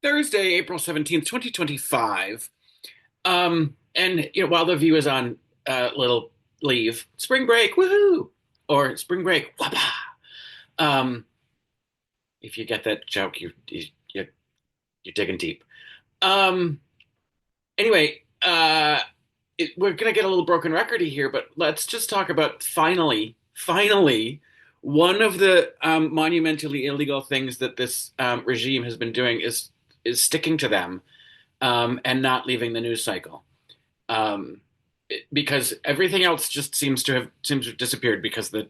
Thursday, April 17th, 2025. While the view is on little leave, spring break, woohoo, or spring break, wapa. Um, if you get that joke, you're digging deep. Um, anyway, we're gonna get a little broken recordy here, but let's just talk about finally, one of the monumentally illegal things that this regime has been doing is sticking to them and not leaving the news cycle. Um, because everything else just seems to have disappeared because the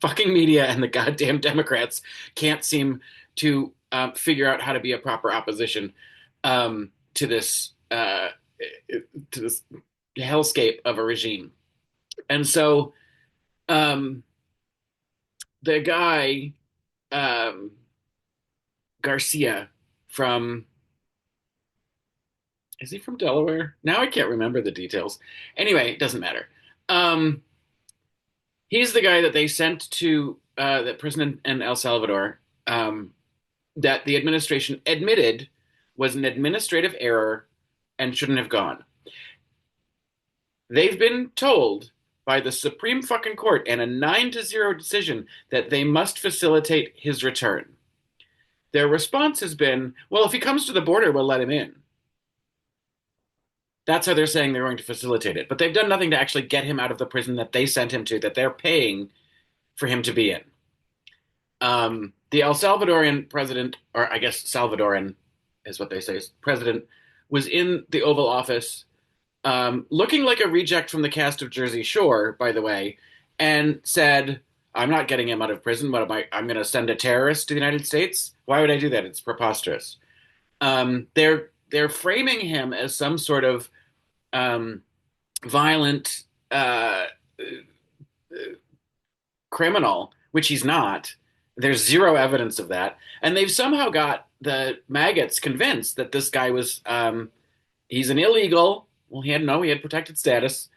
fucking media and the goddamn Democrats can't seem to figure out how to be a proper opposition to this hellscape of a regime. And so um, the guy um, Garcia from is he from Delaware? Now I can't remember the details. Anyway, it doesn't matter. Um, he's the guy that they sent to the prison in El Salvador that the administration admitted was an administrative error and shouldn't have gone. They've been told by the Supreme fucking Court and a 9-0 decision that they must facilitate his return. Their response has been, well, if he comes to the border, we'll let him in. That's how they're saying they're going to facilitate it. But they've done nothing to actually get him out of the prison that they sent him to, that they're paying for him to be in. The El Salvadorian president, or I guess Salvadoran is what they say, president, was in the Oval Office looking like a reject from the cast of Jersey Shore, by the way, and said, I'm not getting him out of prison. What am I? I'm going to send a terrorist to the United States? Why would I do that? It's preposterous. They're framing him as some sort of violent criminal, which he's not. There's zero evidence of that, and they've somehow got the maggots convinced that this guy was he's an illegal. Well, he had protected status,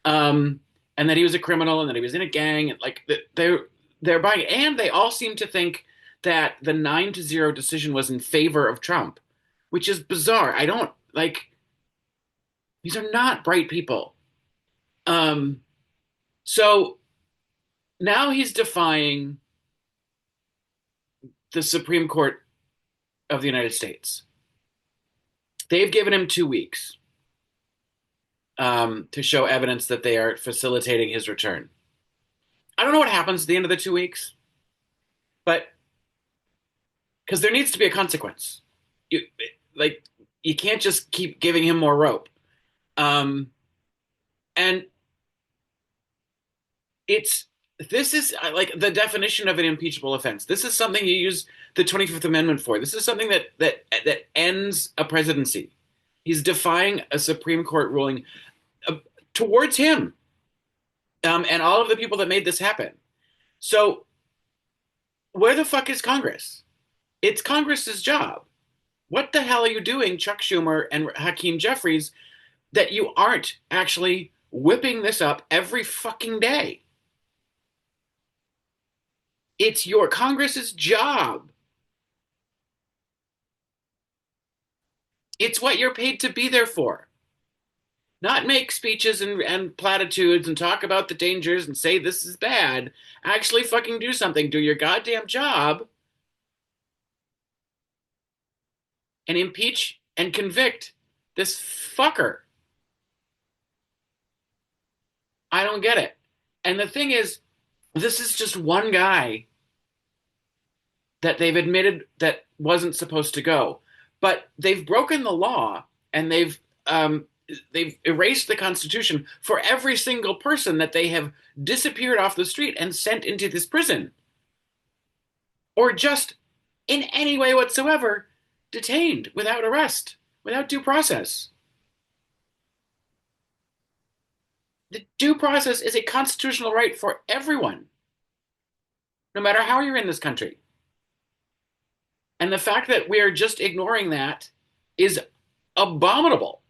and that he was a criminal, and that he was in a gang. And like they're buying, and they all seem to think that the 9-0 decision was in favor of Trump, which is bizarre. I don't like. These are not bright people. Um, so now he's defying the Supreme Court of the United States. They've given him 2 weeks to show evidence that they are facilitating his return. I don't know what happens at the end of the 2 weeks, but because there needs to be a consequence. You like you can't just keep giving him more rope. And it's this is like the definition of an impeachable offense. This is something you use the 25th Amendment for. This is something that ends a presidency. He's defying a Supreme Court ruling towards him and all of the people that made this happen. So where the fuck is Congress? It's Congress's job. What the hell are you doing, Chuck Schumer and Hakeem Jeffries, that you aren't actually whipping this up every fucking day? It's your Congress's job. It's what you're paid to be there for. Not make speeches and platitudes and talk about the dangers and say this is bad. Actually fucking do something. Do your goddamn job and impeach and convict this fucker. I don't get it. And the thing is, this is just one guy that they've admitted that wasn't supposed to go. But they've broken the law and they've erased the Constitution for every single person that they have disappeared off the street and sent into this prison, or just in any way whatsoever detained without arrest, without due process. The due process is a constitutional right for everyone, no matter how you're in this country. And the fact that we are just ignoring that is abominable.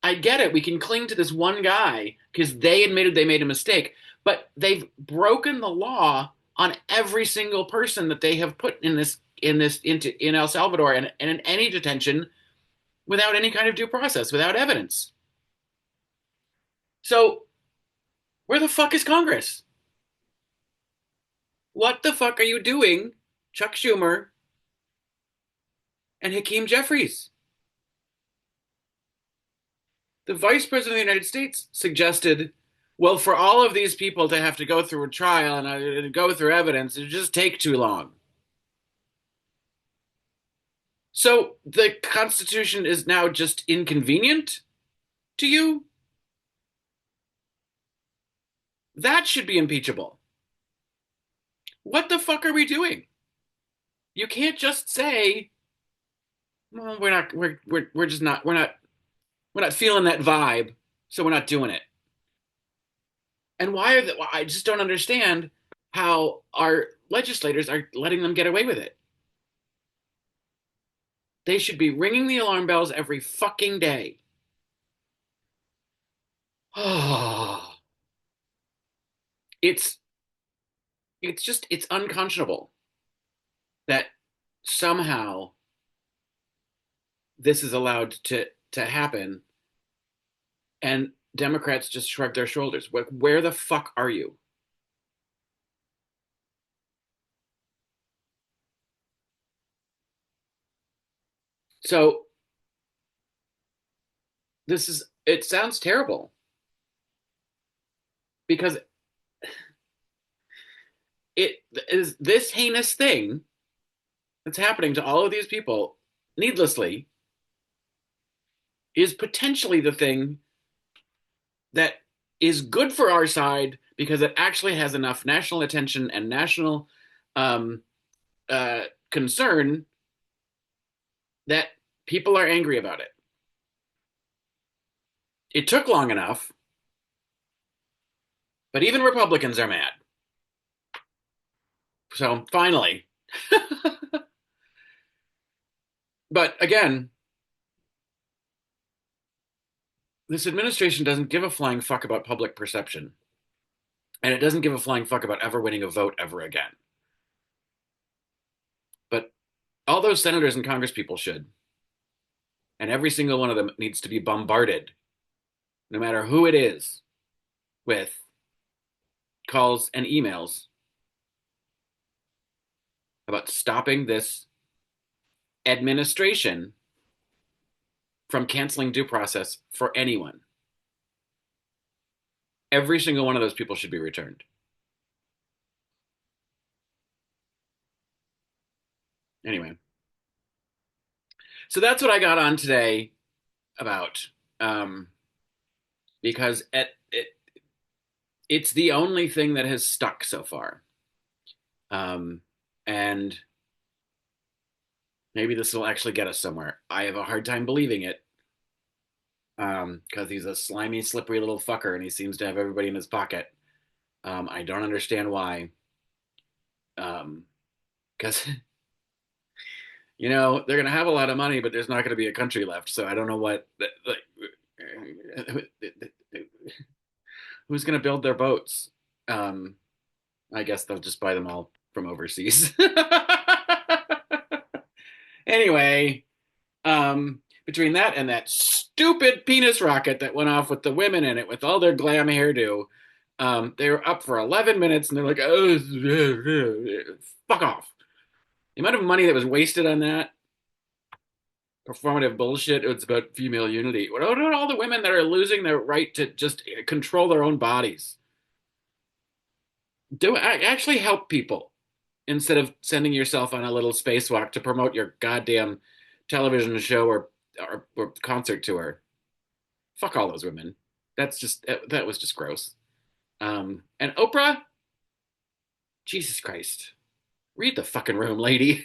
I get it. We can cling to this one guy because they admitted they made a mistake, but they've broken the law on every single person that they have put in in El Salvador and in any detention without any kind of due process, without evidence. So where the fuck is Congress? What the fuck are you doing, Chuck Schumer and Hakeem Jeffries? The Vice President of the United States suggested, well, for all of these people to have to go through a trial and go through evidence, it would just take too long. So the Constitution is now just inconvenient to you? That should be impeachable. What the fuck are we doing? You can't just say, well, we're just not we're not feeling that vibe, so we're not doing it. And why are I just don't understand how our legislators are letting them get away with it. They should be ringing the alarm bells every fucking day. Oh, it's it's unconscionable that somehow this is allowed to happen and Democrats just shrug their shoulders. Where the fuck are you? So it sounds terrible because it is this heinous thing that's happening to all of these people needlessly is potentially the thing that is good for our side because it actually has enough national attention and national um, concern that people are angry about it. It took long enough, but even Republicans are mad. So finally, but again, this administration doesn't give a flying fuck about public perception. And it doesn't give a flying fuck about ever winning a vote ever again. But all those senators and congresspeople should. And every single one of them needs to be bombarded, no matter who it is, with calls and emails about stopping this administration from canceling due process for anyone. Every single one of those people should be returned. Anyway, so that's what I got on today about, because it's the only thing that has stuck so far. And maybe this will actually get us somewhere. I have a hard time believing it because he's a slimy, slippery little fucker and he seems to have everybody in his pocket. I don't understand why. Because, they're going to have a lot of money, but there's not going to be a country left. So I don't know who's going to build their boats. I guess they'll just buy them all from overseas. Anyway, between that and that stupid penis rocket that went off with the women in it with all their glam hairdo, they were up for 11 minutes and they're like, oh, fuck off. The amount of money that was wasted on that performative bullshit, it's about female unity. What about all the women that are losing their right to just control their own bodies? Actually help people instead of sending yourself on a little spacewalk to promote your goddamn television show or concert tour. Fuck all those women. That was just gross. And Oprah, Jesus Christ, read the fucking room, lady.